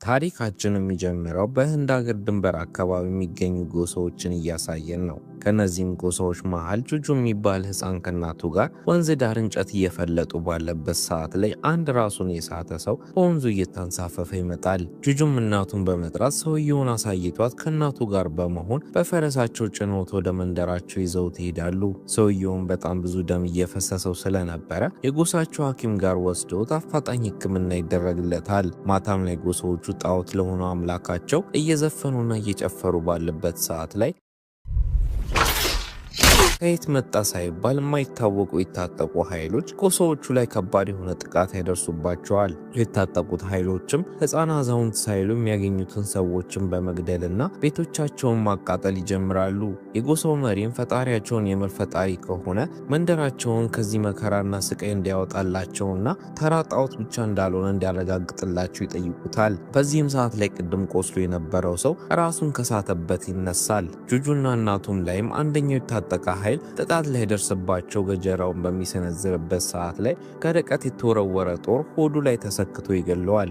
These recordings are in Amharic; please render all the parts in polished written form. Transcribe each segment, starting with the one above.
ታሪካችን የሚጀምረው በህንድ ሀገር ድንበር አካባቢ የሚገኙ ጎሳዎችን እያሳየን ነው። ከነዚህም ጎሳዎች መሃል ጁጁ የሚባል ህፃን ከእናቱ ጋር ወንዝ ዳር እንጨት እየፈለጡ ባለበት ሰዓት ላይ አንድ ራሱን የሳተ ሰው በወንዙ እየተንሳፈፈ ይመጣል። ጁጁም እናቱን በመጥራት ሰውየውን አሳይቷት ከእናቱ ጋር በመሆን በፈረሳቸው ጭኖት ወደ መንደራቸው ይዘውት ይሄዳሉ። ሰውየውን በጣም ብዙ ደም እየፈሰሰው ስለነበረ የጎሳቸው ሐኪም ጋር ወስዶት አፋጣኝ ሕክምና ይደረግለታል። ማታም ላይ ጎሳዎቹ ጣዖት ለሆነው አምላካቸው እየዘፈኑና እየጨፈሩ ባለበት ሰዓት ላይ ከየት መጣ ሳይባል የማይታወቁ የታጠቁ ኃይሎች ጎሳዎቹ ላይ ከባድ የሆነ ጥቃት ያደርሱባቸዋል። የታጠቁት ኃይሎችም ሕፃን አዛውንት ሳይሉ የሚያገኙትን ሰዎችን በመግደልና ቤቶቻቸውን ማቃጠል ይጀምራሉ። የጎሳው መሪም ፈጣሪያቸውን የምር ፈጣሪ ከሆነ መንደራቸውን ከዚህ መከራና ስቃይ እንዲያወጣላቸውና ተራ ጣዖት ብቻ እንዳልሆነ እንዲያረጋግጥላቸው ይጠይቁታል። በዚህም ሰዓት ላይ ቅድም ቆስሎ የነበረው ሰው ራሱን ከሳተበት ይነሳል። ጁጁና እናቱም ላይም አንደኛው የታጠቀ ጥቃት ላይ ደርስባቸው ገጀራውን በሚሰነዝርበት ሰዓት ላይ ከርቀት የተወረወረ ጦር ሆዱ ላይ ተሰክቶ ይገለዋል።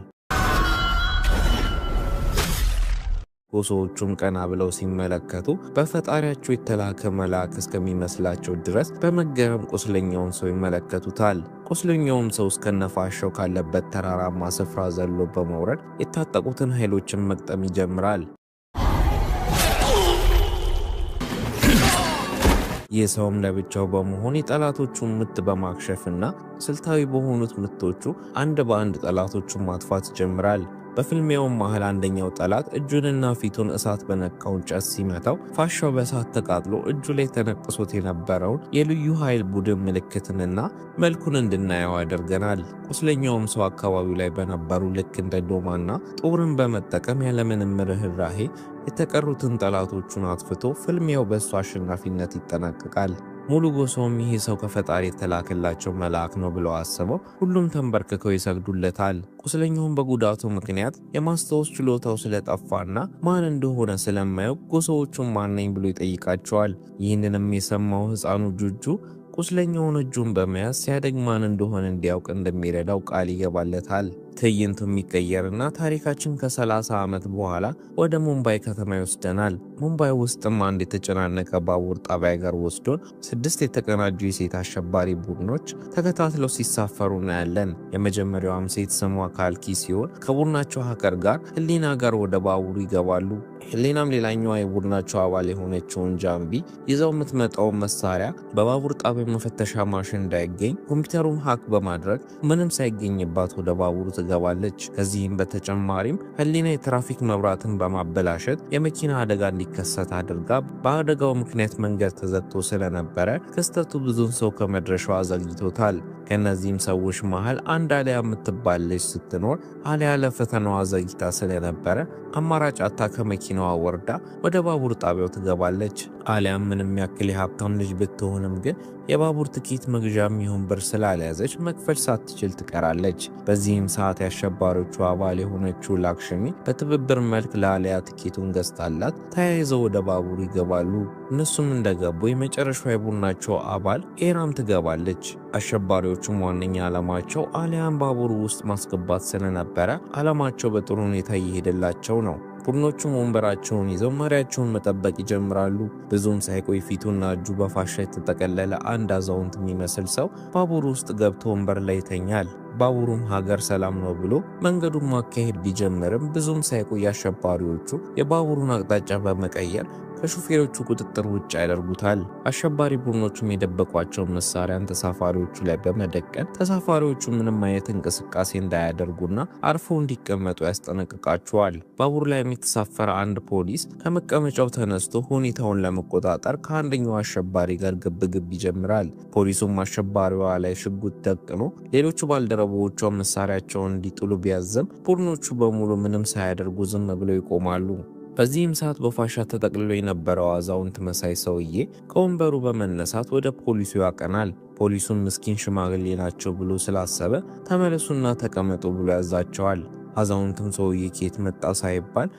ጎሳዎቹም ቀና ብለው ሲመለከቱ በፈጣሪያቸው የተላከ መልአክ እስከሚመስላቸው ድረስ በመገረም ቁስለኛውን ሰው ይመለከቱታል። ቁስለኛውም ሰው እስከነፋሻው ካለበት ተራራማ ስፍራ ዘሎ በመውረድ የታጠቁትን ኃይሎችን መቅጠም ይጀምራል። የሰውም ለብቻው በመሆን የጠላቶቹን ምት በማክሸፍና ስልታዊ በሆኑት ምቶቹ አንድ በአንድ ጠላቶቹን ማጥፋት ይጀምራል። በፍልሚያው መሃል አንደኛው ጠላት እጁንና ፊቱን እሳት በነካው እንጨት ሲመታው ፋሻው በእሳት ተቃጥሎ እጁ ላይ ተነቅሶት የነበረውን የልዩ ኃይል ቡድን ምልክትንና መልኩን እንድናየው ያደርገናል። ቁስለኛውም ሰው አካባቢው ላይ በነበሩ ልክ እንደ ዶማና ጦርን በመጠቀም ያለምንም ርህራሄ የተቀሩትን ጠላቶቹን አጥፍቶ ፍልሚያው በእሱ አሸናፊነት ይጠናቀቃል። ሙሉ ጎሳውም ይሄ ሰው ከፈጣሪ የተላከላቸው መልአክ ነው ብለው አስበው ሁሉም ተንበርክከው ይሰግዱለታል። ቁስለኛውም በጉዳቱ ምክንያት የማስታወስ ችሎታው ስለጠፋና ማን እንደሆነ ስለማያውቅ ጎሳዎቹን ማን ነኝ ብሎ ይጠይቃቸዋል። ይህንንም የሰማው ሕፃኑ ጁጁ ቁስለኛውን እጁን በመያዝ ሲያደግ ማን እንደሆነ እንዲያውቅ እንደሚረዳው ቃል ይገባለታል። ትዕይንቱ የሚቀየርና ታሪካችን ከ30 ዓመት በኋላ ወደ ሙምባይ ከተማ ይወስደናል። ሙምባይ ውስጥም አንድ የተጨናነቀ ባቡር ጣቢያ ጋር ወስዶን 6 የተቀናጁ የሴት አሸባሪ ቡድኖች ተከታትለው ሲሳፈሩ እናያለን። የመጀመሪያዋም ሴት ስሟ ካልኪ ሲሆን ከቡድናቸው ሀከር ጋር ህሊና ጋር ወደ ባቡሩ ይገባሉ። ህሊናም ሌላኛዋ የቡድናቸው አባል የሆነችውን ጃምቢ ይዘው የምትመጣውን መሳሪያ በባቡር ጣቢያ መፈተሻ ማሽን እንዳይገኝ ኮምፒውተሩን ሀክ በማድረግ ምንም ሳይገኝባት ወደ ባቡሩ ትገባለች። ከዚህም በተጨማሪም ህሊና የትራፊክ መብራትን በማበላሸት የመኪና አደጋ እንዲከሰት አድርጋ በአደጋው ምክንያት መንገድ ተዘግቶ ስለነበረ ክስተቱ ብዙን ሰው ከመድረሻው አዘግይቶታል። ከነዚህም ሰዎች መሃል አንድ አሊያ የምትባል ልጅ ስትኖር አሊያ ለፈተናዋ ዘግይታ ስለነበረ አማራጭ አታ ከመኪናዋ ወርዳ ወደ ባቡር ጣቢያው ትገባለች። አሊያም ምንም ያክል የሀብታም ልጅ ብትሆንም ግን የባቡር ትኬት መግዣ የሚሆን ብር ስላልያዘች መክፈል ሳትችል ትቀራለች። በዚህም ሰዓት የአሸባሪዎቹ አባል የሆነችው ላክሽሚ በትብብር መልክ ለአሊያ ትኬቱን ገዝታላት ተያይዘው ወደ ባቡሩ ይገባሉ። እነሱም እንደገቡ የመጨረሻው የቡድናቸው አባል ኤራም ትገባለች። አሸባሪዎቹም ዋነኛ ዓላማቸው አሊያን ባቡሩ ውስጥ ማስገባት ስለነበረ ዓላማቸው በጥሩ ሁኔታ እየሄደላቸው ነው። ቡድኖቹም ወንበራቸውን ይዘው መሪያቸውን መጠበቅ ይጀምራሉ። ብዙም ሳይቆይ ፊቱና እጁ በፋሻ የተጠቀለለ አንድ አዛውንት የሚመስል ሰው ባቡሩ ውስጥ ገብቶ ወንበር ላይ ይተኛል። ባቡሩም ሀገር ሰላም ነው ብሎ መንገዱን ማካሄድ ቢጀምርም ብዙም ሳይቆይ አሸባሪዎቹ የባቡሩን አቅጣጫ በመቀየር ከሹፌሮቹ ቁጥጥር ውጭ ያደርጉታል። አሸባሪ ቡድኖቹም የደበቋቸውን መሳሪያን ተሳፋሪዎቹ ላይ በመደቀን ተሳፋሪዎቹ ምንም አይነት እንቅስቃሴ እንዳያደርጉና አርፈው እንዲቀመጡ ያስጠነቅቃቸዋል። ባቡሩ ላይ የተሳፈረ አንድ ፖሊስ ከመቀመጫው ተነስቶ ሁኔታውን ለመቆጣጠር ከአንደኛው አሸባሪ ጋር ግብግብ ይጀምራል። ፖሊሱም አሸባሪዋ ላይ ሽጉጥ ደቅኖ ሌሎቹ ባልደረቦቿ መሳሪያቸውን እንዲጥሉ ቢያዝም ቡድኖቹ በሙሉ ምንም ሳያደርጉ ዝም ብለው ይቆማሉ። በዚህም ሰዓት በፋሻ ተጠቅልሎ የነበረው አዛውንት መሳይ ሰውዬ ከወንበሩ በመነሳት ወደ ፖሊሱ ያቀናል። ፖሊሱን ምስኪን ሽማግሌ ናቸው ብሎ ስላሰበ ተመለሱና ተቀመጡ ብሎ ያዛቸዋል። አዛውንቱም ሰውዬ ከየት መጣ ሳይባል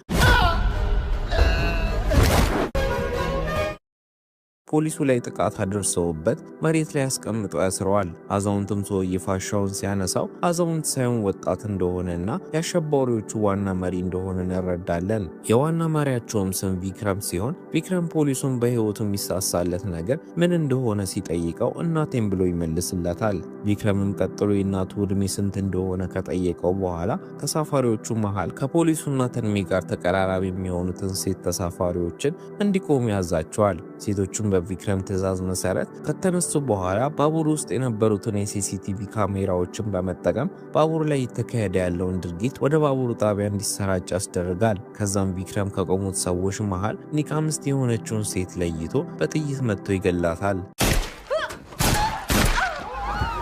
ፖሊሱ ላይ ጥቃት አድርሰውበት መሬት ላይ አስቀምጠው ያስረዋል። አዛውንቱም ሰውዬ ፋሻውን ሲያነሳው አዛውንት ሳይሆን ወጣት እንደሆነና የአሸባሪዎቹ ዋና መሪ እንደሆነ እንረዳለን። የዋና መሪያቸውም ስም ቪክረም ሲሆን ቪክረም ፖሊሱን በህይወቱ የሚሳሳለት ነገር ምን እንደሆነ ሲጠይቀው እናቴም ብሎ ይመልስለታል። ቪክረምም ቀጥሎ የእናቱ ዕድሜ ስንት እንደሆነ ከጠየቀው በኋላ ተሳፋሪዎቹ መሃል ከፖሊሱና ተንሚ ጋር ተቀራራቢ የሚሆኑትን ሴት ተሳፋሪዎችን እንዲቆሙ ያዛቸዋል። ሴቶቹም በቪክረም ትዕዛዝ መሰረት ከተነሱ በኋላ ባቡር ውስጥ የነበሩትን የሲሲቲቪ ካሜራዎችን በመጠቀም ባቡር ላይ እየተካሄደ ያለውን ድርጊት ወደ ባቡሩ ጣቢያ እንዲሰራጭ ያስደርጋል። ከዛም ቪክረም ከቆሙት ሰዎች መሃል ኒቃምስት የሆነችውን ሴት ለይቶ በጥይት መጥቶ ይገላታል።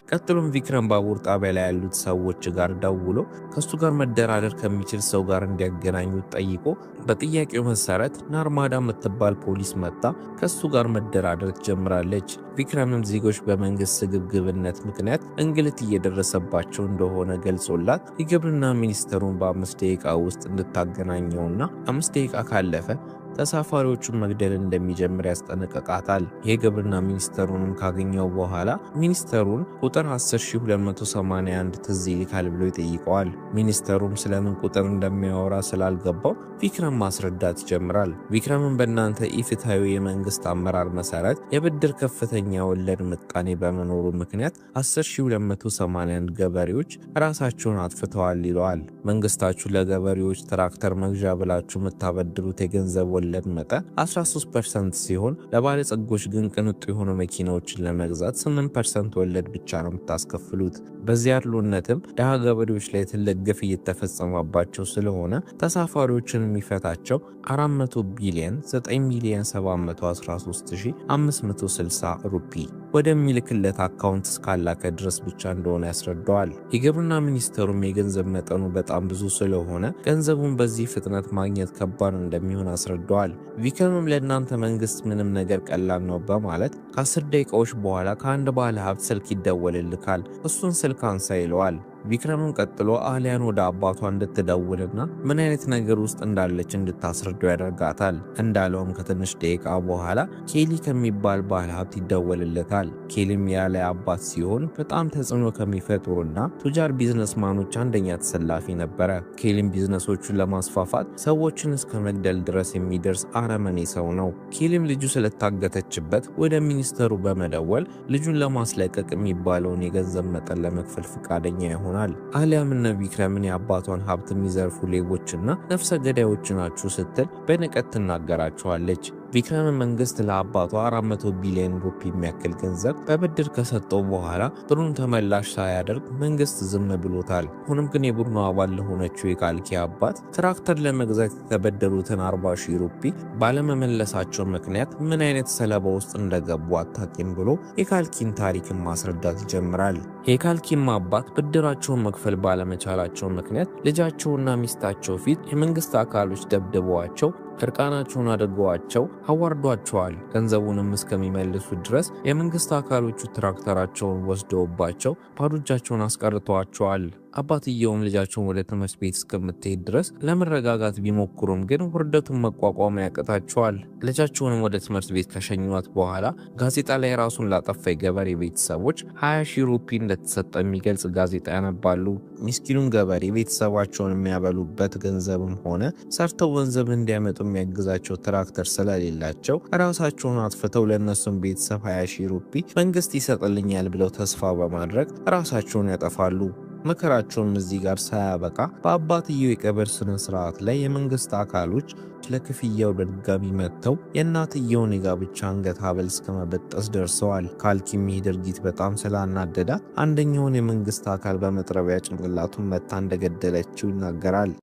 ቀጥሎም ቪክረም ባቡር ጣቢያ ላይ ያሉት ሰዎች ጋር ደውሎ ከሱ ጋር መደራደር ከሚችል ሰው ጋር እንዲያገናኙት ጠይቆ በጥያቄው መሰረት ናርማዳ የምትባል ፖሊስ መጣ ከሱ ጋር መደራደር ትጀምራለች። ቪክረምም ዜጎች በመንግስት ስግብግብነት ምክንያት እንግልት እየደረሰባቸው እንደሆነ ገልጾላት የግብርና ሚኒስትሩን በ5 ደቂቃ ውስጥ እንድታገናኘውና 5 ደቂቃ ካለፈ ተሳፋሪዎቹን መግደል እንደሚጀምር ያስጠነቅቃታል። የግብርና ሚኒስተሩንም ካገኘው በኋላ ሚኒስተሩን ቁጥር 10281 ትዝ ይልካል ብሎ ይጠይቀዋል። ሚኒስተሩም ስለምን ቁጥር እንደሚያወራ ስላልገባው ቪክረም ማስረዳት ይጀምራል። ቪክረምን በእናንተ ኢፍትሐዊ የመንግስት አመራር መሰረት የብድር ከፍተኛ ወለድ ምጣኔ በመኖሩ ምክንያት 10281 ገበሬዎች ራሳቸውን አጥፍተዋል ይለዋል። መንግስታችሁ ለገበሬዎች ትራክተር መግዣ ብላችሁ የምታበድሩት የገንዘብ ወለድ መጠን 13% ሲሆን ለባለጸጎች ግን ቅንጡ የሆኑ መኪናዎችን ለመግዛት 8% ወለድ ብቻ ነው የምታስከፍሉት። በዚህ ያሉነትም ደሃ ገበሬዎች ላይ ትልቅ ግፍ እየተፈጸመባቸው ስለሆነ ተሳፋሪዎችን የሚፈታቸው 400 ቢሊዮን 9,713,560 ሩፒ ወደሚልክለት አካውንት እስካላከ ድረስ ብቻ እንደሆነ ያስረዳዋል። የግብርና ሚኒስትሩም የገንዘብ መጠኑ በጣም ብዙ ስለሆነ ገንዘቡን በዚህ ፍጥነት ማግኘት ከባድ እንደሚሆን አስረዳዋል። ቪክረምም ለእናንተ መንግስት ምንም ነገር ቀላል ነው በማለት ከ10 ደቂቃዎች በኋላ ከአንድ ባለ ሀብት ስልክ ይደወልልካል። እሱን ስልክ አንሳ ይለዋል። ቪክረምም ቀጥሎ አሊያን ወደ አባቷ እንድትደውልና ምን አይነት ነገር ውስጥ እንዳለች እንድታስረዳው ያደርጋታል። እንዳለውም ከትንሽ ደቂቃ በኋላ ኬሊ ከሚባል ባለ ሀብት ይደወልለታል። ኬሊም የአሊያ አባት ሲሆን በጣም ተጽዕኖ ከሚፈጥሩና ቱጃር ቢዝነስማኖች አንደኛ ተሰላፊ ነበረ። ኬሊም ቢዝነሶቹን ለማስፋፋት ሰዎችን እስከ መግደል ድረስ የሚደርስ አረመኔ ሰው ነው። ኬሊም ልጁ ስለታገተችበት ወደ ሚኒስተሩ በመደወል ልጁን ለማስለቀቅ የሚባለውን የገንዘብ መጠን ለመክፈል ፈቃደኛ ይሆናል። አሊያም እነ ቪክረምን የአባቷን ሀብት የሚዘርፉ ሌቦችና ነፍሰ ገዳዮች ናችሁ ስትል በንቀት ትናገራቸዋለች። ቪክረም መንግስት ለአባቷ 400 ቢሊዮን ሩፒ የሚያክል ገንዘብ በብድር ከሰጠው በኋላ ብሩን ተመላሽ ሳያደርግ መንግስት ዝም ብሎታል። ሆኖም ግን የቡድኑ አባል ለሆነችው የካልኪ አባት ትራክተር ለመግዛት የተበደሩትን 40,000 ሩፒ ባለመመለሳቸው ምክንያት ምን አይነት ሰለባ ውስጥ እንደገቡ አታውቂም ብሎ የካልኪን ታሪክን ማስረዳት ይጀምራል። የካልኪም አባት ብድራቸውን መክፈል ባለመቻላቸው ምክንያት ልጃቸውና ሚስታቸው ፊት የመንግስት አካሎች ደብድበዋቸው እርቃናቸውን አድርገዋቸው አዋርዷቸዋል። ገንዘቡንም እስከሚመልሱ ድረስ የመንግስት አካሎቹ ትራክተራቸውን ወስደውባቸው ባዶ እጃቸውን አስቀርተዋቸዋል። አባትየውም ልጃቸውን ወደ ትምህርት ቤት እስከምትሄድ ድረስ ለመረጋጋት ቢሞክሩም ግን ውርደቱን መቋቋም ያቅታቸዋል። ልጃቸውንም ወደ ትምህርት ቤት ከሸኟት በኋላ ጋዜጣ ላይ ራሱን ላጠፋ የገበሬ ቤተሰቦች 20,000 ሩፒ እንደተሰጠ የሚገልጽ ጋዜጣ ያነባሉ። ምስኪኑን ገበሬ ቤተሰባቸውን የሚያበሉበት ገንዘብም ሆነ ሰርተው ገንዘብ እንዲያመጡ የሚያግዛቸው ትራክተር ስለሌላቸው ራሳቸውን አጥፍተው ለነሱም ቤተሰብ 20,000 ሩፒ መንግስት ይሰጥልኛል ብለው ተስፋ በማድረግ ራሳቸውን ያጠፋሉ። መከራቸውም እዚህ ጋር ሳያበቃ በአባትየው የቀብር ስነ ስርዓት ላይ የመንግስት አካሎች ለክፍያው በድጋሚ መጥተው የእናትየውን የጋብቻ አንገት ሐብል እስከመበጠስ ደርሰዋል። ካልኪም ይህ ድርጊት በጣም ስላናደዳት አንደኛውን የመንግስት አካል በመጥረቢያ ጭንቅላቱን መታ እንደገደለችው ይናገራል።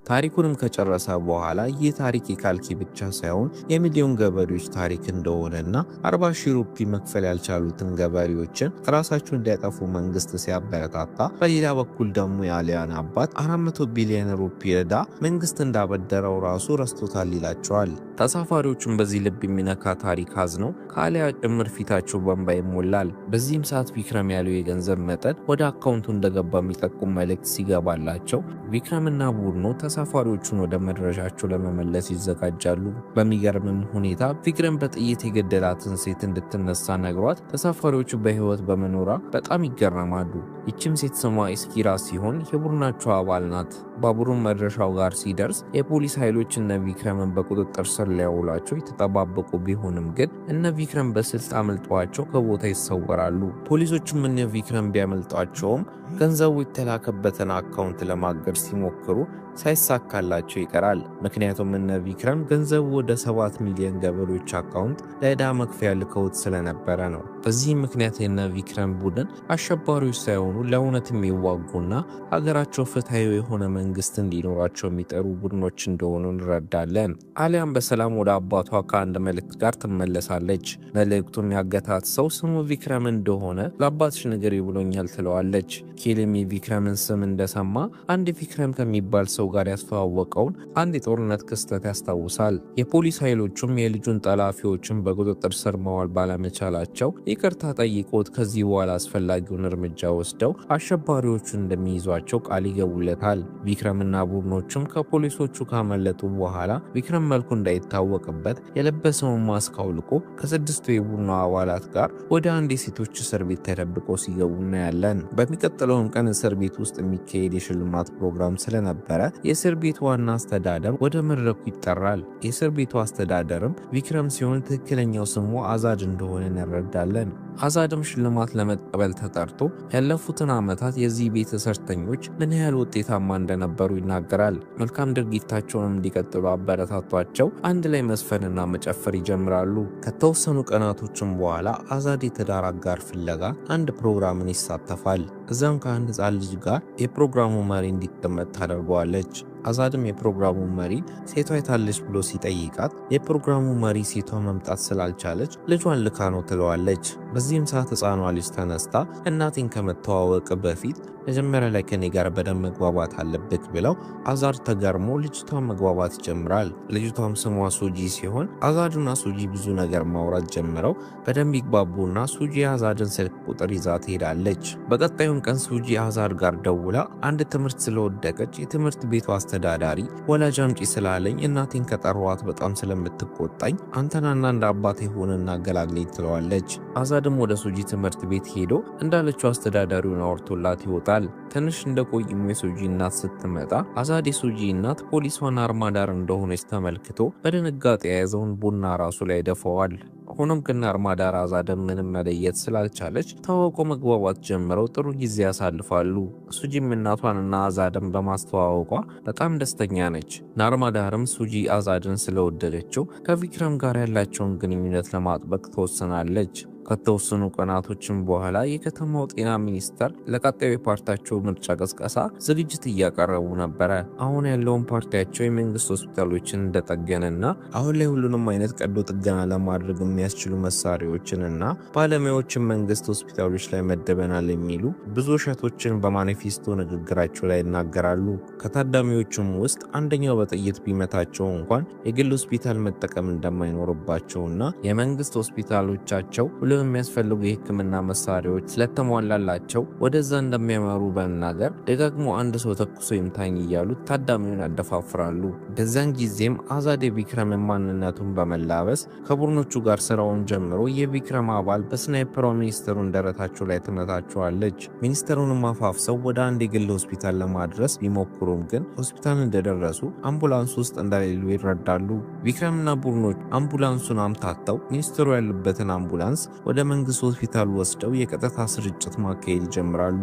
ታሪኩንም ከጨረሰ በኋላ ይህ ታሪክ የካልኪ ብቻ ሳይሆን የሚሊዮን ገበሬዎች ታሪክ እንደሆነና 40,000 ሩፒ መክፈል ያልቻሉትን ገበሬዎችን ራሳቸውን እንዲያጠፉ መንግስት ሲያበረታታ፣ በሌላ በኩል ደግሞ የአሊያን አባት 400 ቢሊዮን ሩፒ ዕዳ መንግስት እንዳበደረው ራሱ ረስቶታል ይላቸዋል። ተሳፋሪዎቹም በዚህ ልብ የሚነካ ታሪክ አዝነው ከአሊያ ጭምር ፊታቸው በእንባ ይሞላል። በዚህም ሰዓት ቪክረም ያለው የገንዘብ መጠን ወደ አካውንቱ እንደገባ የሚጠቁም መልእክት ሲገባላቸው ቪክረምና ቡድኑ ተሳፋሪዎቹን ወደ መድረሻቸው ለመመለስ ይዘጋጃሉ። በሚገርምም ሁኔታ ቪክረም በጥይት የገደላትን ሴት እንድትነሳ ነግሯት ተሳፋሪዎቹ በህይወት በመኖሯ በጣም ይገረማሉ። ይችም ሴት ስሟ ኢስኪራ ሲሆን የቡድናቸው አባል ናት። ባቡሩን መድረሻው ጋር ሲደርስ የፖሊስ ኃይሎች እነ ቪክረምን በቁጥጥር ስር ሊያውሏቸው የተጠባበቁ ቢሆንም ግን እነ ቪክረም በስልት አመልጧቸው ከቦታ ይሰወራሉ። ፖሊሶችም እነ ቪክረም ቢያመልጧቸውም ገንዘቡ የተላከበትን አካውንት ለማገድ ሲሞክሩ ሳይሳካላቸው ይቀራል። ምክንያቱም እነ ቪክረም ገንዘቡ ወደ 7 ሚሊዮን ገበሬዎች አካውንት ለዕዳ መክፈያ ልከውት ስለነበረ ነው። በዚህ ምክንያት የነ ቪክረም ቡድን አሸባሪዎች ሳይሆኑ ለእውነት የሚዋጉና ሀገራቸው ፍትሃዊ የሆነ መንግስት እንዲኖራቸው የሚጠሩ ቡድኖች እንደሆኑ እንረዳለን። አሊያም በሰላም ወደ አባቷ ከአንድ መልእክት ጋር ትመለሳለች። መልእክቱም ያገታት ሰው ስሙ ቪክረም እንደሆነ ለአባትሽ ንገሪ ብሎኛል ትለዋለች። ኬልም የቪክረምን ስም እንደሰማ አንድ ቪክረም ከሚባል ሰው ጋር ያስተዋወቀውን አንድ የጦርነት ክስተት ያስታውሳል። የፖሊስ ኃይሎቹም የልጁን ጠላፊዎችን በቁጥጥር ስር መዋል ባለመቻላቸው ይቅርታ ጠይቆት ከዚህ በኋላ አስፈላጊውን እርምጃ ወስደው አሸባሪዎቹን እንደሚይዟቸው ቃል ይገቡለታል። ቪክረምና ቡድኖቹም ከፖሊሶቹ ካመለጡ በኋላ ቪክረም መልኩ እንዳይታወቅበት የለበሰውን ማስክ አውልቆ ከ6 የቡድኑ አባላት ጋር ወደ አንድ የሴቶች እስር ቤት ተደብቀው ሲገቡ እናያለን። በሚቀጥለውም ቀን እስር ቤት ውስጥ የሚካሄድ የሽልማት ፕሮግራም ስለነበረ የእስር ቤቱ ዋና አስተዳደር ወደ መድረኩ ይጠራል። የእስር ቤቱ አስተዳደርም ቪክረም ሲሆን ትክክለኛው ስሙ አዛድ እንደሆነ እንረዳለን። አዛድም ሽልማት ለመቀበል ተጠርቶ ያለፉትን ዓመታት የዚህ ቤት እስረኞች ምን ያህል ውጤታማ እንደነበሩ ይናገራል። መልካም ድርጊታቸውን እንዲቀጥሉ አበረታቷቸው አንድ ላይ መስፈንና መጨፈር ይጀምራሉ። ከተወሰኑ ቀናቶችም በኋላ አዛድ የትዳር አጋር ፍለጋ አንድ ፕሮግራምን ይሳተፋል። እዛም ከአንድ ሕፃን ልጅ ጋር የፕሮግራሙ መሪ እንዲቀመጥ ታደርገዋለች። አዛድም የፕሮግራሙ መሪ ሴቷ የታለች ብሎ ሲጠይቃት የፕሮግራሙ መሪ ሴቷ መምጣት ስላልቻለች ልጇን ልካ ነው ትለዋለች። በዚህም ሰዓት ሕፃኗ ልጅ ተነስታ እናቴን ከመተዋወቅ በፊት መጀመሪያ ላይ ከኔ ጋር በደንብ መግባባት አለብክ ብለው አዛድ ተገርሞ ልጅቷን መግባባት ይጀምራል። ልጅቷም ስሟ ሱጂ ሲሆን አዛድና ሱጂ ብዙ ነገር ማውራት ጀምረው በደንብ ይግባቡና ሱጂ አዛድን ስልክ ቁጥር ይዛ ትሄዳለች። በቀጣዩም ቀን ሱጂ አዛድ ጋር ደውላ አንድ ትምህርት ስለወደቀች የትምህርት ቤቱ አስተዳዳሪ ወላጅ አምጪ ስላለኝ እናቴን ከጠሯት በጣም ስለምትቆጣኝ አንተናና እንደ አባቴ ሆነና አገላግለኝ ትለዋለች። አዛድም ወደ ሱጂ ትምህርት ቤት ሄዶ እንዳለችው አስተዳዳሪውን አውርቶላት ይወጣል። ትንሽ እንደቆይም የሱጂ እናት ስትመጣ አዛድ የሱጂ እናት ፖሊሷን አርማዳር እንደሆነች ተመልክቶ በድንጋጤ የያዘውን ቡና ራሱ ላይ ደፈዋል። ሆኖም ግን አርማዳር አዛድን ምንም መለየት ስላልቻለች ተዋውቆ መግባባት ጀምረው ጥሩ ጊዜ ያሳልፋሉ። ሱጂም እናቷንና አዛድን በማስተዋወቋ በጣም ደስተኛ ነች። አርማዳርም ሱጂ አዛድን ስለወደደችው ከቪክረም ጋር ያላቸውን ግንኙነት ለማጥበቅ ተወስናለች። ከተወሰኑ ቀናቶችም በኋላ የከተማው ጤና ሚኒስቴር ለቀጣዩ ፓርቲያቸው ምርጫ ቀስቀሳ ዝግጅት እያቀረቡ ነበረ። አሁን ያለውን ፓርቲያቸው የመንግስት ሆስፒታሎችን እንደጠገነና አሁን ላይ ሁሉንም አይነት ቀዶ ጥገና ለማድረግ የሚያስችሉ መሳሪያዎችንና ባለሙያዎችን መንግስት ሆስፒታሎች ላይ መደበናል የሚሉ ብዙ ውሸቶችን በማኒፌስቶ ንግግራቸው ላይ ይናገራሉ። ከታዳሚዎቹም ውስጥ አንደኛው በጥይት ቢመታቸው እንኳን የግል ሆስፒታል መጠቀም እንደማይኖርባቸውና የመንግስት ሆስፒታሎቻቸው የሚያስፈልጉ የሕክምና መሳሪያዎች ስለተሟላላቸው ወደዛ እንደሚያመሩ በመናገር ደጋግሞ አንድ ሰው ተኩሶ ይምታኝ እያሉ ታዳሚውን ያደፋፍራሉ። በዛን ጊዜም አዛድ የቪክረም ማንነቱን በመላበስ ከቡድኖቹ ጋር ስራውን ጀምሮ የቪክረም አባል በስናይፐሯ ሚኒስትሩን ደረታቸው ላይ ትመታቸዋለች። ሚኒስትሩንም አፋፍሰው ወደ አንድ የግል ሆስፒታል ለማድረስ ቢሞክሩም ግን ሆስፒታል እንደደረሱ አምቡላንስ ውስጥ እንደሌሉ ይረዳሉ። ቪክረምና ቡድኖች አምቡላንሱን አምታተው ሚኒስትሩ ያሉበትን አምቡላንስ ወደ መንግስት ሆስፒታል ወስደው የቀጥታ ስርጭት ማካሄድ ይጀምራሉ።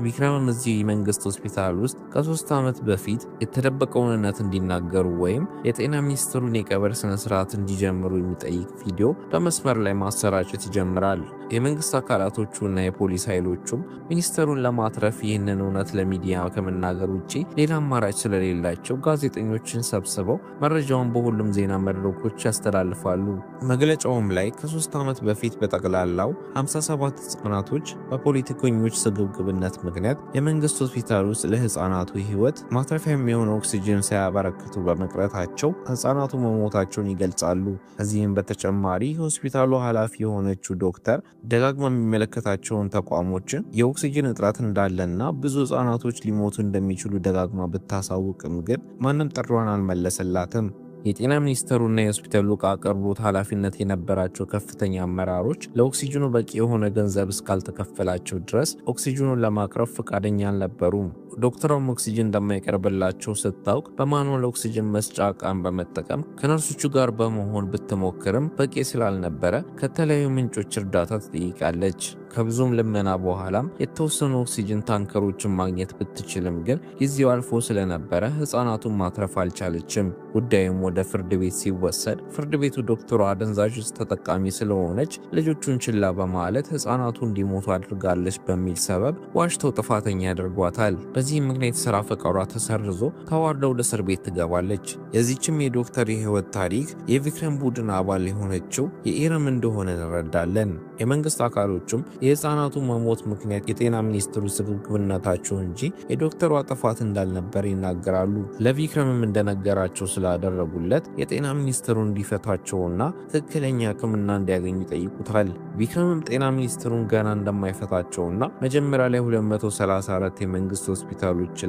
ቪክረምም እዚህ የመንግስት ሆስፒታል ውስጥ ከ3 ዓመት በፊት የተደበቀውን እውነት እንዲናገሩ ወይም የጤና ሚኒስትሩን የቀብር ስነስርዓት እንዲጀምሩ የሚጠይቅ ቪዲዮ በመስመር ላይ ማሰራጨት ይጀምራል። የመንግስት አካላቶቹና የፖሊስ ኃይሎቹም ሚኒስትሩን ለማትረፍ ይህንን እውነት ለሚዲያ ከመናገር ውጪ ሌላ አማራጭ ስለሌላቸው ጋዜጠኞችን ሰብስበው መረጃውን በሁሉም ዜና መድረኮች ያስተላልፋሉ። መግለጫውም ላይ ከ3 ዓመት በፊት በጠቅላላው 57 ህጻናቶች በፖለቲከኞች ስግብግብነት ምክንያት የመንግስት ሆስፒታል ውስጥ ለህፃናቱ ህይወት ማትረፊያ የሚሆን ኦክሲጅን ሳያበረክቱ በመቅረታቸው ህፃናቱ መሞታቸውን ይገልጻሉ። ከዚህም በተጨማሪ ሆስፒታሉ ኃላፊ የሆነችው ዶክተር ደጋግማ የሚመለከታቸውን ተቋሞችን የኦክሲጅን እጥረት እንዳለና ብዙ ህፃናቶች ሊሞቱ እንደሚችሉ ደጋግማ ብታሳውቅም ግን ማንም ጥሪዋን አልመለሰላትም። የጤና ሚኒስቴሩና የሆስፒታሉ አቅርቦት ኃላፊነት የነበራቸው ከፍተኛ አመራሮች ለኦክሲጅኑ በቂ የሆነ ገንዘብ እስካልተከፈላቸው ድረስ ኦክሲጅኑን ለማቅረብ ፈቃደኛ አልነበሩም። ዶክተሯም ኦክሲጅን እንደማይቀርብላቸው ስታውቅ በማኑዋል ኦክሲጅን መስጫ ዕቃን በመጠቀም ከነርሶቹ ጋር በመሆን ብትሞክርም በቂ ስላልነበረ ከተለያዩ ምንጮች እርዳታ ትጠይቃለች። ከብዙም ልመና በኋላም የተወሰኑ ኦክሲጅን ታንከሮችን ማግኘት ብትችልም ግን ጊዜው አልፎ ስለነበረ ህፃናቱን ማትረፍ አልቻለችም። ጉዳዩም ወደ ፍርድ ቤት ሲወሰድ ፍርድ ቤቱ ዶክተሯ አደንዛዥ ዕፅ ተጠቃሚ ስለሆነች ልጆቹን ችላ በማለት ህፃናቱ እንዲሞቱ አድርጋለች በሚል ሰበብ ዋሽተው ጥፋተኛ ያደርጓታል። በዚህ ምክንያት ስራ ፈቃዷ ተሰርዞ ተዋርዳ ወደ እስር ቤት ትገባለች። የዚህችም የዶክተር የህይወት ታሪክ የቪክረም ቡድን አባል የሆነችው የኢረም እንደሆነ እንረዳለን። የመንግስት አካሎችም የህፃናቱ መሞት ምክንያት የጤና ሚኒስትሩ ስግብግብነታቸው እንጂ የዶክተሯ ጥፋት እንዳልነበር ይናገራሉ። ለቪክረምም እንደነገራቸው ስላደረጉለት የጤና ሚኒስትሩ እንዲፈታቸውና ትክክለኛ ሕክምና እንዲያገኙ ይጠይቁታል። ቪክረምም ጤና ሚኒስትሩን ገና እንደማይፈታቸውና መጀመሪያ ላይ 234 የመንግስት ሆስፒታሎች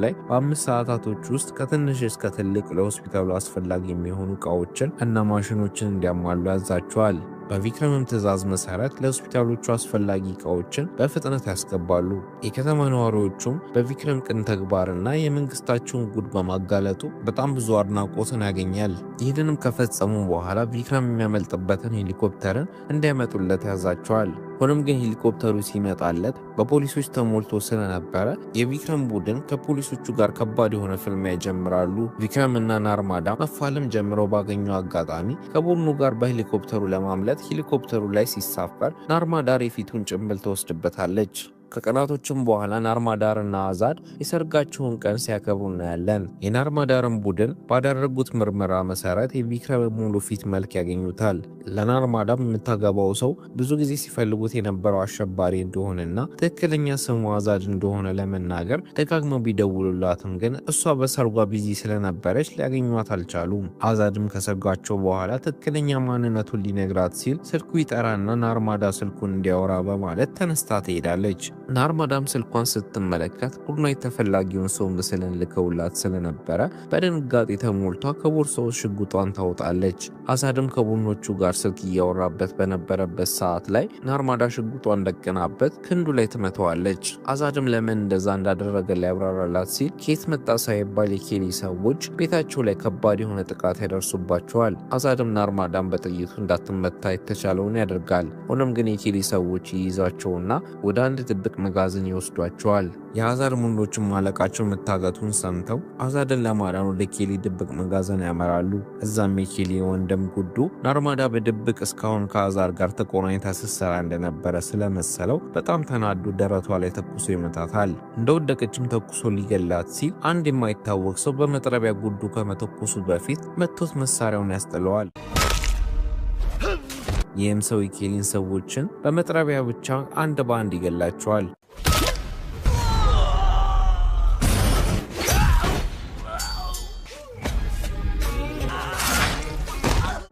ላይ በ5 ሰዓታቶች ውስጥ ከትንሽ እስከ ትልቅ ለሆስፒታሉ አስፈላጊ የሚሆኑ ዕቃዎችን እና ማሽኖችን እንዲያሟሉ ያዛቸዋል። በቪክረምም ትዕዛዝ መሰረት ለሆስፒታሎቹ አስፈላጊ ዕቃዎችን በፍጥነት ያስገባሉ። የከተማ ነዋሪዎቹም በቪክረም ቅን ተግባርና የመንግስታቸውን ጉድ በማጋለጡ በጣም ብዙ አድናቆትን ያገኛል። ይህንንም ከፈጸሙ በኋላ ቪክረም የሚያመልጥበትን ሄሊኮፕተርን እንዲያመጡለት ያዛቸዋል። ሆኖም ግን ሄሊኮፕተሩ ሲመጣለት በፖሊሶች ተሞልቶ ስለነበረ የቪክረም ቡድን ከፖሊሶቹ ጋር ከባድ የሆነ ፍልሚያ ይጀምራሉ። ቪክረም እና ናርማዳ መፋለም ጀምረው ባገኘው አጋጣሚ ከቡድኑ ጋር በሄሊኮፕተሩ ለማምለጥ ሄሊኮፕተሩ ላይ ሲሳፈር ናርማዳር የፊቱን ጭንብል ትወስድበታለች። ከቀናቶችም በኋላ ናርማዳርና አዛድ የሰርጋቸውን ቀን ሲያከብሩ እናያለን። የናርማዳርን ቡድን ባደረጉት ምርመራ መሰረት የቪክረም ሙሉ ፊት መልክ ያገኙታል። ለናርማዳም የምታገባው ሰው ብዙ ጊዜ ሲፈልጉት የነበረው አሸባሪ እንደሆነና ትክክለኛ ስሙ አዛድ እንደሆነ ለመናገር ደጋግመው ቢደውሉላትም ግን እሷ በሰርጓ ቢዚ ስለነበረች ሊያገኟት አልቻሉም። አዛድም ከሰርጋቸው በኋላ ትክክለኛ ማንነቱን ሊነግራት ሲል ስልኩ ይጠራና ናርማዳ ስልኩን እንዲያወራ በማለት ተነስታ ትሄዳለች። ናርማዳም ስልኳን ስትመለከት ቡድኗ የተፈላጊውን ሰው ምስልን ልከውላት ስለነበረ በድንጋጤ ተሞልቷ ከቦርሳው ሽጉጧን ታወጣለች። አዛድም ከቡድኖቹ ጋር ስልክ እያወራበት በነበረበት ሰዓት ላይ ናርማዳ ሽጉጧን ደቅናበት ክንዱ ላይ ትመተዋለች። አዛድም ለምን እንደዛ እንዳደረገ ሊያብራራላት ሲል ከየት መጣ ሳይባል የኬሊ ሰዎች ቤታቸው ላይ ከባድ የሆነ ጥቃት ያደርሱባቸዋል። አዛድም ናርማዳም በጥይቱ እንዳትመታ የተቻለውን ያደርጋል። ሆኖም ግን የኬሊ ሰዎች ይይዛቸውና ወደ አንድ ድብቅ መጋዘን ይወስዷቸዋል። የአዛድ ሙንዶችም ማለቃቸው መታገቱን ሰምተው አዛድን ለማዳን ወደ ኬሊ ድብቅ መጋዘን ያመራሉ። እዛም የኬሊ ወንድም ጉዱ ናርማዳ በድብቅ እስካሁን ከአዛድ ጋር ተቆራኝታ ስትሰራ እንደነበረ ስለመሰለው በጣም ተናዶ ደረቷ ላይ ተኩሶ ይመታታል። እንደወደቀችም ተኩሶ ሊገላት ሲል አንድ የማይታወቅ ሰው በመጥረቢያ ጉዱ ከመተኮሱ በፊት መቶት መሳሪያውን ያስጥለዋል። ይህም ሰው የኬሊን ሰዎችን በመጥረቢያ ብቻ አንድ በአንድ ይገላቸዋል።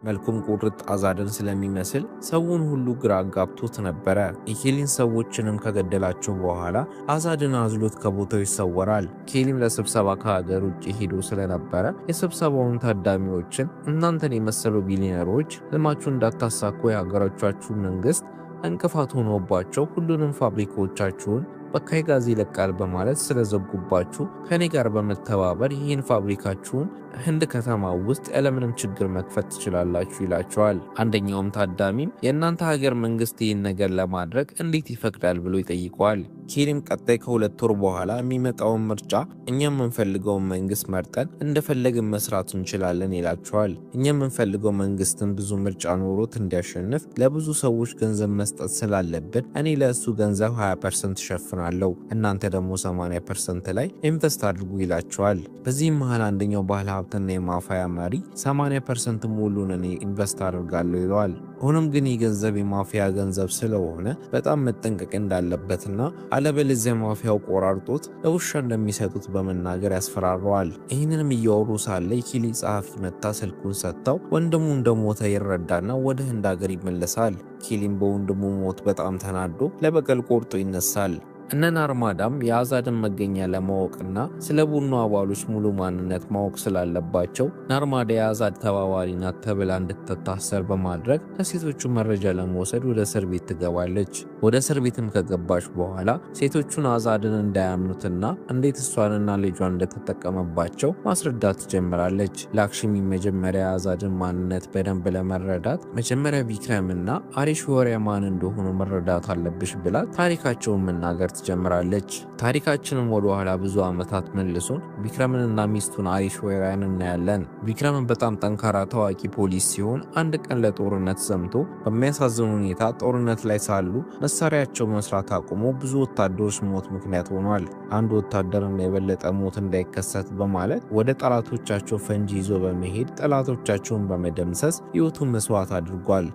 መልኩም ቁርጥ አዛድን ስለሚመስል ሰውን ሁሉ ግራ አጋብቶት ነበረ። የኬሊን ሰዎችንም ከገደላቸው በኋላ አዛድን አዝሎት ከቦታው ይሰወራል። ኬሊም ለስብሰባ ከሀገር ውጭ ሄዶ ስለነበረ የስብሰባውን ታዳሚዎችን እናንተን የመሰሉ ቢሊዮነሮች ልማችሁ እንዳታሳኩ የሀገራችሁ መንግስት እንቅፋት ሆኖባቸው ሁሉንም ፋብሪካዎቻችሁን በካይ ጋዝ ይለቃል በማለት ስለዘጉባችሁ ከኔ ጋር በመተባበር ይህን ፋብሪካችሁን ህንድ ከተማ ውስጥ ያለምንም ችግር መክፈት ትችላላችሁ ይላቸዋል። አንደኛውም ታዳሚም የእናንተ ሀገር መንግስት ይህን ነገር ለማድረግ እንዴት ይፈቅዳል ብሎ ይጠይቀዋል። ኬሊም ቀጣይ ከ2 ወር በኋላ የሚመጣውን ምርጫ እኛ የምንፈልገውን መንግስት መርጠን እንደፈለግን መስራት እንችላለን ይላቸዋል። እኛ የምንፈልገው መንግስትን ብዙ ምርጫ ኖሮት እንዲያሸንፍ ለብዙ ሰዎች ገንዘብ መስጠት ስላለብን እኔ ለእሱ ገንዘብ 20% ሸፍናለሁ፣ እናንተ ደግሞ 80% ላይ ኢንቨስት አድርጉ ይላቸዋል። በዚህም መሃል አንደኛው ባለ ሀብትና የማፋያ መሪ 80% ሙሉን እኔ ኢንቨስት አድርጋለሁ ይለዋል። ሆኖም ግን የገንዘብ የማፊያ ገንዘብ ስለሆነ በጣም መጠንቀቅ እንዳለበትና አለበለዚያ ማፊያው ቆራርጦት ለውሻ እንደሚሰጡት በመናገር ያስፈራረዋል። ይህንንም እያወሩ ሳለ የኬሊ ጸሐፊ መታ ስልኩን ሰጥተው ወንድሙ እንደሞተ ይረዳና ወደ ህንድ ሀገር ይመለሳል። ኬሊም በወንድሙ ሞት በጣም ተናዶ ለበቀል ቆርጦ ይነሳል። እነ ናርማዳም የአዛድን መገኛ ለማወቅና ስለ ቡድኑ አባሎች ሙሉ ማንነት ማወቅ ስላለባቸው ናርማዳ የአዛድ ተባባሪ ናት ተብላ እንድትታሰር በማድረግ ከሴቶቹ መረጃ ለመውሰድ ወደ እስር ቤት ትገባለች። ወደ እስር ቤትም ከገባች በኋላ ሴቶቹን አዛድን እንዳያምኑትና እንዴት እሷንና ልጇን እንደተጠቀመባቸው ማስረዳት ትጀምራለች። ላክሽሚ መጀመሪያ የአዛድን ማንነት በደንብ ለመረዳት መጀመሪያ ቪክረምና አሪሽወሪያ ማን እንደሆኑ መረዳት አለብሽ ብላ ታሪካቸውን መናገር ትጀምራለች። ታሪካችንም ወደ ኋላ ብዙ ዓመታት መልሶን ቪክረምንና ሚስቱን አሪሽወሪያን እናያለን። ቪክረምን በጣም ጠንካራ ታዋቂ ፖሊስ ሲሆን አንድ ቀን ለጦርነት ዘምቶ በሚያሳዝን ሁኔታ ጦርነት ላይ ሳሉ መሳሪያቸው መስራት አቁሞ ብዙ ወታደሮች ሞት ምክንያት ሆኗል። አንድ ወታደርና የበለጠ ሞት እንዳይከሰት በማለት ወደ ጠላቶቻቸው ፈንጂ ይዞ በመሄድ ጠላቶቻቸውን በመደምሰስ ሕይወቱን መስዋዕት አድርጓል።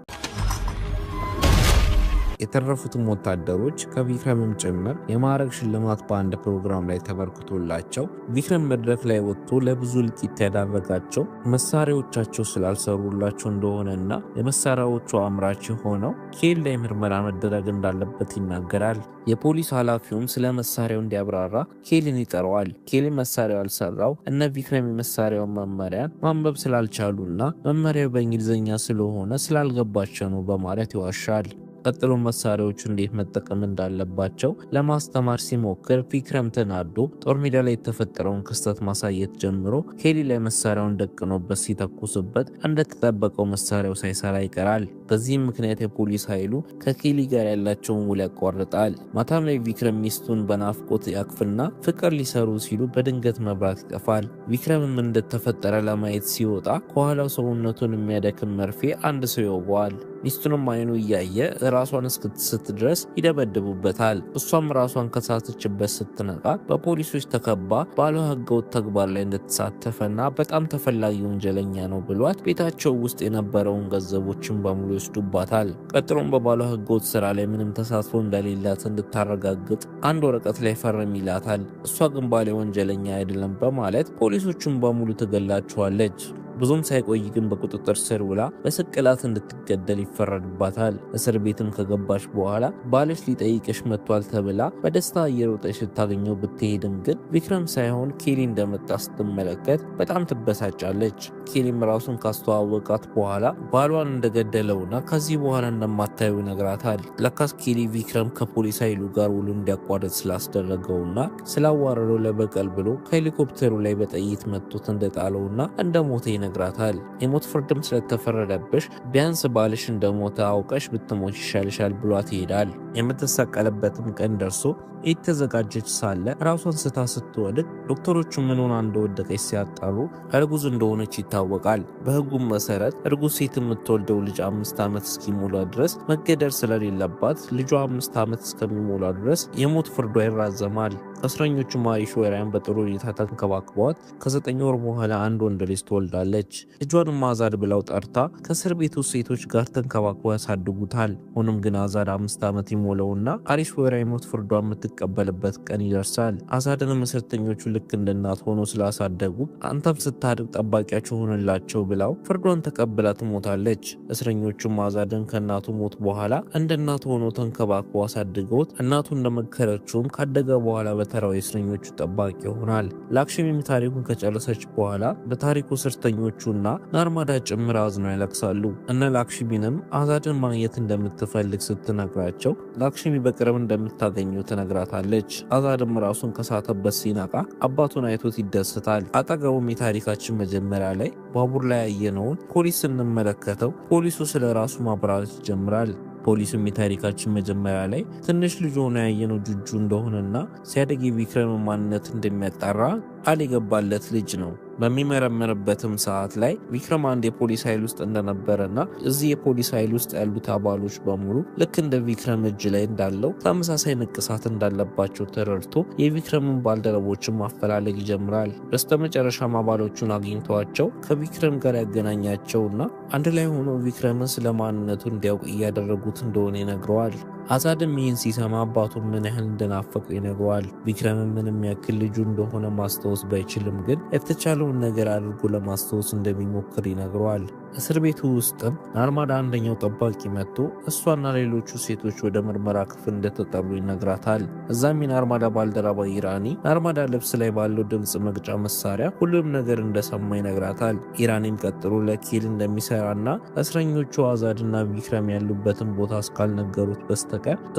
የተረፉትም ወታደሮች ከቪክረምም ጭምር የማዕረግ ሽልማት በአንድ ፕሮግራም ላይ ተበርክቶላቸው ቪክረም መድረክ ላይ ወጥቶ ለብዙ እልቂት ያዳረጋቸው መሳሪያዎቻቸው ስላልሰሩላቸው እንደሆነና የመሳሪያዎቹ አምራች ሆነው ኬል ላይ ምርመራ መደረግ እንዳለበት ይናገራል። የፖሊስ ኃላፊውም ስለ መሳሪያው እንዲያብራራ ኬልን ይጠራዋል። ኬል መሳሪያው አልሰራው እነ ቪክረም የመሳሪያውን መመሪያን ማንበብ ስላልቻሉና መመሪያው በእንግሊዝኛ ስለሆነ ስላልገባቸው ነው በማለት ይዋሻል። ቀጥሎ መሳሪያዎቹ እንዴት መጠቀም እንዳለባቸው ለማስተማር ሲሞክር ቪክረም ተናዶ ጦር ሜዳ ላይ የተፈጠረውን ክስተት ማሳየት ጀምሮ ኬሊ ላይ መሳሪያውን ደቅኖበት ሲተኩስበት እንደተጠበቀው መሳሪያው ሳይሰራ ይቀራል። በዚህም ምክንያት የፖሊስ ኃይሉ ከኬሊ ጋር ያላቸውን ውል ያቋርጣል። ማታም ላይ ቪክረም ሚስቱን በናፍቆት ያቅፍና ፍቅር ሊሰሩ ሲሉ በድንገት መብራት ይጠፋል። ቪክረምም እንደተፈጠረ ለማየት ሲወጣ ከኋላው ሰውነቱን የሚያደክም መርፌ አንድ ሰው ይወጋዋል። ሚስቱንም አይኑ እያየ ራሷን እስክትስት ድረስ ይደበድቡበታል። እሷም ራሷን ከሳተችበት ስትነቃ በፖሊሶች ተከባ ባሏ ህገወጥ ተግባር ላይ እንደተሳተፈና በጣም ተፈላጊ ወንጀለኛ ነው ብሏት ቤታቸው ውስጥ የነበረውን ገንዘቦችን በሙሉ ይወስዱባታል። ቀጥሎም በባሏ ህገወጥ ስራ ላይ ምንም ተሳትፎ እንደሌላት እንድታረጋግጥ አንድ ወረቀት ላይ ፈርም ይላታል። እሷ ግን ባሌ ወንጀለኛ አይደለም በማለት ፖሊሶቹን በሙሉ ትገላቸዋለች። ብዙም ሳይቆይ ግን በቁጥጥር ስር ውላ በስቅላት እንድትገደል ይፈረድባታል። እስር ቤትም ከገባች በኋላ ባልሽ ሊጠይቅሽ መጥቷል ተብላ በደስታ እየሮጠች ስታገኘው ብትሄድም ግን ቪክረም ሳይሆን ኬሊ እንደመጣ ስትመለከት በጣም ትበሳጫለች። ኬሊም ራሱን ካስተዋወቃት በኋላ ባሏን እንደገደለውና ከዚህ በኋላ እንደማታየው ይነግራታል። ለካስ ኬሊ ቪክረም ከፖሊስ ኃይሉ ጋር ውሉ እንዲያቋርጥ ስላስደረገውና ስላዋረደው ለበቀል ብሎ ከሄሊኮፕተሩ ላይ በጥይት መጥቶት እንደጣለውና እንደሞተ ይነግራታል። የሞት ፍርድም ስለተፈረደብሽ ቢያንስ ባልሽ እንደሞተ አውቀሽ ብትሞች ይሻልሻል ብሏት ይሄዳል። የምትሰቀልበትም ቀን ደርሶ የተዘጋጀች ሳለ ራሷን ስታ ስትወድቅ ዶክተሮቹ ምን ሆና እንደወደቀች ሲያጣሩ እርጉዝ እንደሆነች ይታወቃል። በህጉም መሰረት እርጉዝ ሴት የምትወልደው ልጅ 5 ዓመት እስኪሞላ ድረስ መገደል ስለሌለባት ልጇ 5 ዓመት እስከሚሞላ ድረስ የሞት ፍርዷ ይራዘማል። እስረኞቹ አሪሽወሪያን በጥሩ ሁኔታ ተንከባክበዋት ከ9 ወር በኋላ አንድ ወንድ ልጅ ትወልዳለች። ልጇንም አዛድ ብለው ጠርታ ከእስር ቤቱ ሴቶች ጋር ተንከባክበው ያሳድጉታል። ሆኖም ግን አዛድ 5 ዓመት ይሞላውና አሪሽወሪያ የሞት ፍርዷ የምትቀበልበት ቀን ይደርሳል። አዛድንም እስረኞቹ ልክ እንደ እናት ሆኖ ስላሳደጉ አንተም ስታድግ ጠባቂያቸው ሆነላቸው ብለው ፍርዷን ተቀብላ ትሞታለች። እስረኞቹም አዛድን ከእናቱ ሞት በኋላ እንደ እናቱ ሆኖ ተንከባክበው አሳድገውት እናቱ እንደመከረችውም ካደገ በኋላ በተራው እስረኞቹ ጠባቂ ይሆናል። ላክሽሚም ታሪኩን ከጨረሰች በኋላ በታሪኩ እስረኞቹና ናርማዳ ጭምር አዝነው ያለቅሳሉ። እነ ላክሽሚንም አዛድን ማግኘት እንደምትፈልግ ስትነግራቸው ላክሽሚ በቅርብ እንደምታገኘው ትነግራታለች። አዛድም ራሱን ከሳተበት ሲነቃ አባቱን አይቶት ይደሰታል። አጠገቡም የታሪካችን መጀመሪያ ላይ ባቡር ላይ ያየነውን ፖሊስ እንመለከተው ፖሊሱ ስለ ራሱ ማብራራት ይጀምራል። ፖሊሱም የታሪካችን መጀመሪያ ላይ ትንሽ ልጅ ሆኖ ያየነው ጁጁ እንደሆነና ሲያደግ የቪክረም ማንነት እንደሚያጣራ ቃል የገባለት ልጅ ነው። በሚመረመርበትም ሰዓት ላይ ቪክረም አንድ የፖሊስ ኃይል ውስጥ እንደነበረና እዚህ የፖሊስ ኃይል ውስጥ ያሉት አባሎች በሙሉ ልክ እንደ ቪክረም እጅ ላይ እንዳለው ተመሳሳይ ንቅሳት እንዳለባቸው ተረድቶ የቪክረምን ባልደረቦችን ማፈላለግ ይጀምራል። በስተመጨረሻም አባሎቹን አግኝተዋቸው ከቪክረም ጋር ያገናኛቸውና አንድ ላይ ሆኖ ቪክረምን ስለማንነቱ እንዲያውቅ እያደረጉት እንደሆነ ይነግረዋል። አዛድም ይህን ሲሰማ አባቱ ምን ያህል እንደናፈቀው ይነግረዋል። ቪክረምን ምንም ያክል ልጁ እንደሆነ ማስታወስ ባይችልም ግን የተቻለውን ነገር አድርጎ ለማስታወስ እንደሚሞክር ይነግረዋል። እስር ቤቱ ውስጥም ናርማዳ አንደኛው ጠባቂ መጥቶ እሷና ሌሎቹ ሴቶች ወደ ምርመራ ክፍል እንደተጠሩ ይነግራታል። እዛም የናርማዳ ባልደረባ ኢራኒ ናርማዳ ልብስ ላይ ባለው ድምፅ መቅጫ መሳሪያ ሁሉም ነገር እንደሰማ ይነግራታል። ኢራኒም ቀጥሎ ለኬሊ እንደሚሰራና እስረኞቹ አዛድና ቪክረም ያሉበትን ቦታ እስካልነገሩት በስተቀር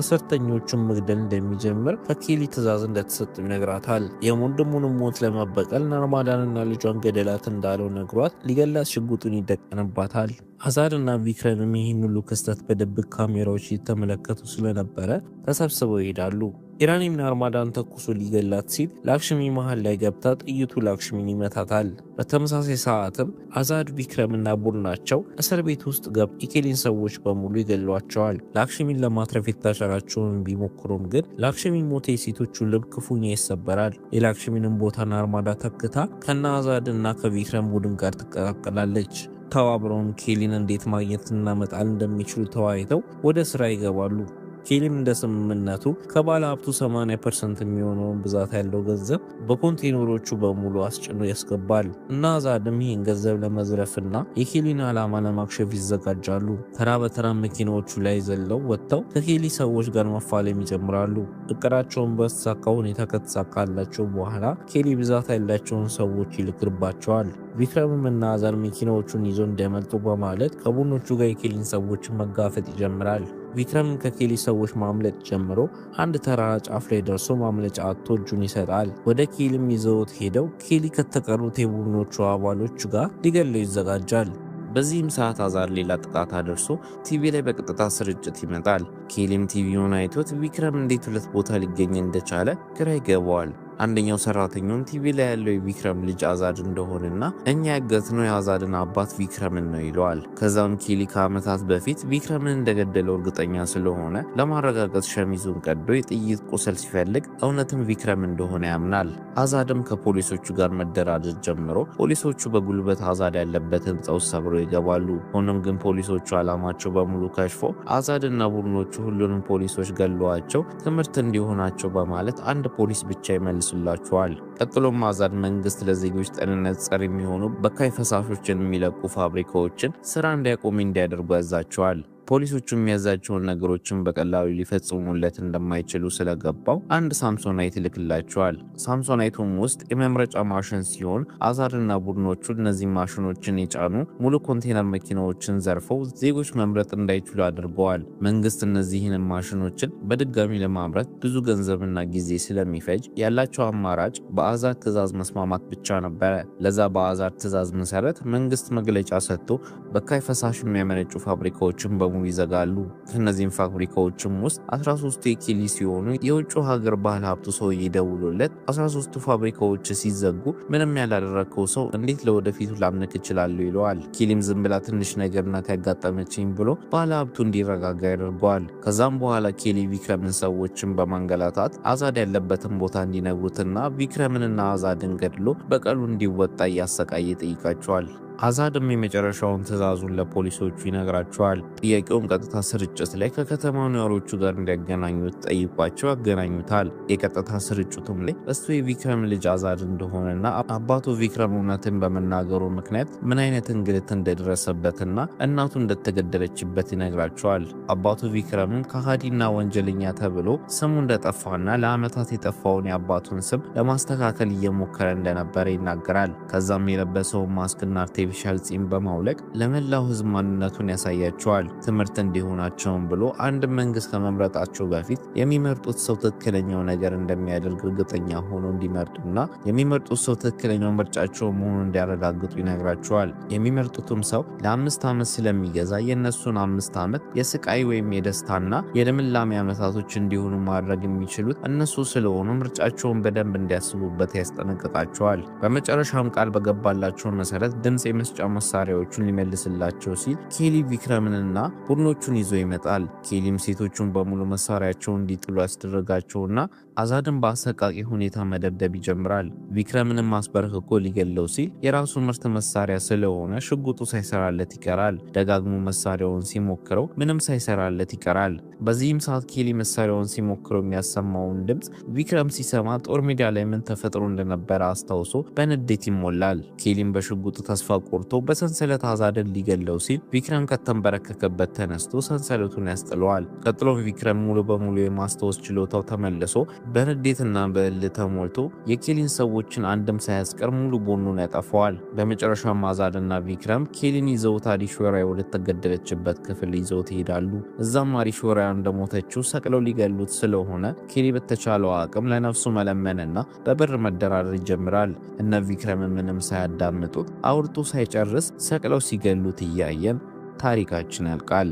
እስረኞቹን መግደል እንደሚጀምር ከኬሊ ትዕዛዝ እንደተሰጠ ይነግራታል። የወንድሙንም ሞት ለመበቀል ናርማዳንና ልጇን ገደላት እንዳለው ነግሯት ሊገላት ሽጉጡን ይደቀንባታል። አዛድና ቪክረም ይህን ሁሉ ክስተት በድብቅ ካሜራዎች እየተመለከቱ ስለነበረ ተሰብስበው ይሄዳሉ። ኢራኒም ናርማዳን ተኩሶ ሊገላት ሲል ላክሽሚ መሃል ላይ ገብታ ጥይቱ ላክሽሚን ይመታታል። በተመሳሳይ ሰዓትም አዛድ ቪክረምና ቡድናቸው እስር ቤት ውስጥ ገብ የኬሊን ሰዎች በሙሉ ይገሏቸዋል። ላክሽሚን ለማትረፍ የታሸራቸውን ቢሞክሩም ግን ላክሽሚ ሞት የሴቶቹ ልብ ክፉኛ ይሰበራል። የላክሽሚንን ቦታ ናርማዳ ተክታ ከና አዛድና ከቪክረም ቡድን ጋር ትቀላቀላለች። ተባብረውም ኬሊን እንዴት ማግኘትና መጣል እንደሚችሉ ተወያይተው ወደ ስራ ይገባሉ። ኬሊም እንደ ስምምነቱ ከባለ ሀብቱ 80% የሚሆነውን ብዛት ያለው ገንዘብ በኮንቴነሮቹ በሙሉ አስጭኖ ያስገባል እና አዛድም ይህን ገንዘብ ለመዝረፍና የኬሊን ዓላማ ለማክሸፍ ይዘጋጃሉ። ተራ በተራ መኪናዎቹ ላይ ዘለው ወጥተው ከኬሊ ሰዎች ጋር መፋለም ይጀምራሉ። እቅዳቸውን በተሳካ ሁኔታ ከተሳካላቸው በኋላ ኬሊ ብዛት ያላቸውን ሰዎች ይልክባቸዋል። ቪክረምም እና አዛድ መኪናዎቹን ይዞ እንዲያመልጡ በማለት ከቡድኖቹ ጋር የኬሊን ሰዎችን መጋፈጥ ይጀምራል። ቪክረም ከኬሊ ሰዎች ማምለጥ ጀምሮ አንድ ተራራ ጫፍ ላይ ደርሶ ማምለጫ አጥቶ እጁን ይሰጣል። ወደ ኬሊም ይዘውት ሄደው ኬሊ ከተቀሩት የቡድኖቹ አባሎች ጋር ሊገለው ይዘጋጃል። በዚህም ሰዓት አዛድ ሌላ ጥቃት አድርሶ ቲቪ ላይ በቀጥታ ስርጭት ይመጣል። ኬሊም ቲቪውን አይቶት ቪክረም እንዴት ሁለት ቦታ ሊገኝ እንደቻለ ግራ ይገባዋል። አንደኛው ሰራተኛውን ቲቪ ላይ ያለው የቪክረም ልጅ አዛድ እንደሆነና እኛ ያገትነው የአዛድን አባት ቪክረምን ነው ይለዋል። ከዛም ኬሊ ከዓመታት በፊት ቪክረምን እንደገደለው እርግጠኛ ስለሆነ ለማረጋገጥ ሸሚዙን ቀዶ የጥይት ቁስል ሲፈልግ እውነትም ቪክረም እንደሆነ ያምናል። አዛድም ከፖሊሶቹ ጋር መደራጀት ጀምሮ ፖሊሶቹ በጉልበት አዛድ ያለበት ህንጻ ውስጥ ሰብረው ይገባሉ። ሆኖም ግን ፖሊሶቹ ዓላማቸው በሙሉ ከሽፎ አዛድና ቡድኖቹ ሁሉንም ፖሊሶች ገለዋቸው ትምህርት እንዲሆናቸው በማለት አንድ ፖሊስ ብቻ ይመልሱላቸዋል። ቀጥሎም አዛድ መንግስት ለዜጎች ጤንነት ጸር የሚሆኑ በካይ ፈሳሾችን የሚለቁ ፋብሪካዎችን ስራ እንዲያቆም እንዲያደርጉ ያዛቸዋል። ፖሊሶቹ የሚያዛቸውን ነገሮችን በቀላሉ ሊፈጽሙለት እንደማይችሉ ስለገባው አንድ ሳምሶናይት ይልክላቸዋል። ሳምሶናይቱም ውስጥ የመምረጫ ማሽን ሲሆን አዛድና ቡድኖቹ እነዚህ ማሽኖችን የጫኑ ሙሉ ኮንቴነር መኪናዎችን ዘርፈው ዜጎች መምረጥ እንዳይችሉ አድርገዋል። መንግስት እነዚህን ማሽኖችን በድጋሚ ለማምረት ብዙ ገንዘብና ጊዜ ስለሚፈጅ ያላቸው አማራጭ በአዛድ ትዕዛዝ መስማማት ብቻ ነበረ። ለዛ በአዛድ ትዕዛዝ መሰረት መንግስት መግለጫ ሰጥቶ በካይ ፈሳሽ የሚያመነጩ ፋብሪካዎችን በሙሉ ይዘጋሉ። ከነዚህም ፋብሪካዎችም ውስጥ 13ቱ የኬሊ ሲሆኑ የውጭ ሀገር ባህል ሀብቱ ሰው ይደውሉለት 13ቱ ፋብሪካዎች ሲዘጉ ምንም ያላደረከው ሰው እንዴት ለወደፊቱ ላምንክ ይችላል ይለዋል። ኬሊም ዝም ብላ ትንሽ ነገርናት ያጋጠመችኝ ብሎ ባህል ሀብቱ እንዲረጋጋ ያደርገዋል። ከዛም በኋላ ኬሊ ቪክረምን ሰዎችን በማንገላታት አዛድ ያለበትን ቦታ እንዲነግሩትና ቪክረምንና አዛድን ገድሎ በቀሉ እንዲወጣ እያሰቃየ ይጠይቃቸዋል። አዛድም የመጨረሻውን ትዕዛዙን ለፖሊሶቹ ይነግራቸዋል። ጥያቄውም ቀጥታ ስርጭት ላይ ከከተማው ነዋሪዎቹ ጋር እንዲያገናኙት ጠይቋቸው ያገናኙታል። የቀጥታ ስርጭቱም ላይ እሱ የቪክረም ልጅ አዛድ እንደሆነና አባቱ ቪክረም እውነትን በመናገሩ ምክንያት ምን አይነት እንግልት እንደደረሰበትና እናቱ እንደተገደለችበት ይነግራቸዋል። አባቱ ቪክረምም ከሃዲና ወንጀለኛ ተብሎ ስሙ እንደጠፋና ለዓመታት የጠፋውን የአባቱን ስም ለማስተካከል እየሞከረ እንደነበረ ይናገራል። ከዛም የለበሰውን ማስክና አርቲፊሻል ጺም በማውለቅ ለመላው ህዝብ ማንነቱን ያሳያቸዋል። ትምህርት እንዲሆናቸውም ብሎ አንድ መንግስት ከመምረጣቸው በፊት የሚመርጡት ሰው ትክክለኛው ነገር እንደሚያደርግ እርግጠኛ ሆኖ እንዲመርጡና የሚመርጡት ሰው ትክክለኛው ምርጫቸው መሆኑን እንዲያረጋግጡ ይነግራቸዋል። የሚመርጡትም ሰው ለ5 ዓመት ስለሚገዛ የእነሱን 5 ዓመት የስቃይ ወይም የደስታና የልምላሜ ዓመታቶች እንዲሆኑ ማድረግ የሚችሉት እነሱ ስለሆኑ ምርጫቸውን በደንብ እንዲያስቡበት ያስጠነቅቃቸዋል። በመጨረሻም ቃል በገባላቸው መሰረት ድምጽ የመስጫ መሳሪያዎቹን ሊመልስላቸው ሲል ኬሊ ቪክረምንና ቡድኖቹን ይዞ ይመጣል። ኬሊም ሴቶቹን በሙሉ መሳሪያቸውን እንዲጥሉ ያስደረጋቸውና አዛድን በአሰቃቂ ሁኔታ መደብደብ ይጀምራል። ቪክረምንም ማስበርክኮ ሊገለው ሲል የራሱ ምርት መሳሪያ ስለሆነ ሽጉጡ ሳይሰራለት ይቀራል። ደጋግሞ መሳሪያውን ሲሞክረው ምንም ሳይሰራለት ይቀራል። በዚህም ሰዓት ኬሊ መሳሪያውን ሲሞክረው የሚያሰማውን ድምጽ ቪክረም ሲሰማ ጦር ሜዳ ላይ ምን ተፈጥሮ እንደነበረ አስታውሶ በንዴት ይሞላል። ኬሊም በሽጉጡ ተስፋ ቆርጦ በሰንሰለት አዛድን ሊገለው ሲል ቪክረም ከተንበረከከበት ተነስቶ ሰንሰለቱን ያስጥለዋል። ቀጥሎም ቪክረም ሙሉ በሙሉ የማስታወስ ችሎታው ተመልሶ በንዴትና በእልህ ተሞልቶ የኬሊን ሰዎችን አንድም ሳያስቀር ሙሉ ቦኑን ያጠፋዋል። በመጨረሻም አዛድና ቪክረም ኬሊን ይዘውት አሪሾራ ወደተገደለችበት ክፍል ይዘውት ይሄዳሉ። እዛም አሪሾራ እንደሞተችው ሰቅለው ሊገሉት ስለሆነ ኬሊ በተቻለው አቅም ለነፍሱ መለመንና በብር መደራደር ይጀምራል። እነ ቪክረም ምንም ሳያዳምጡት አውርቶ ሳይጨርስ ሰቅለው ሲገሉት እያየን ታሪካችን ያልቃል።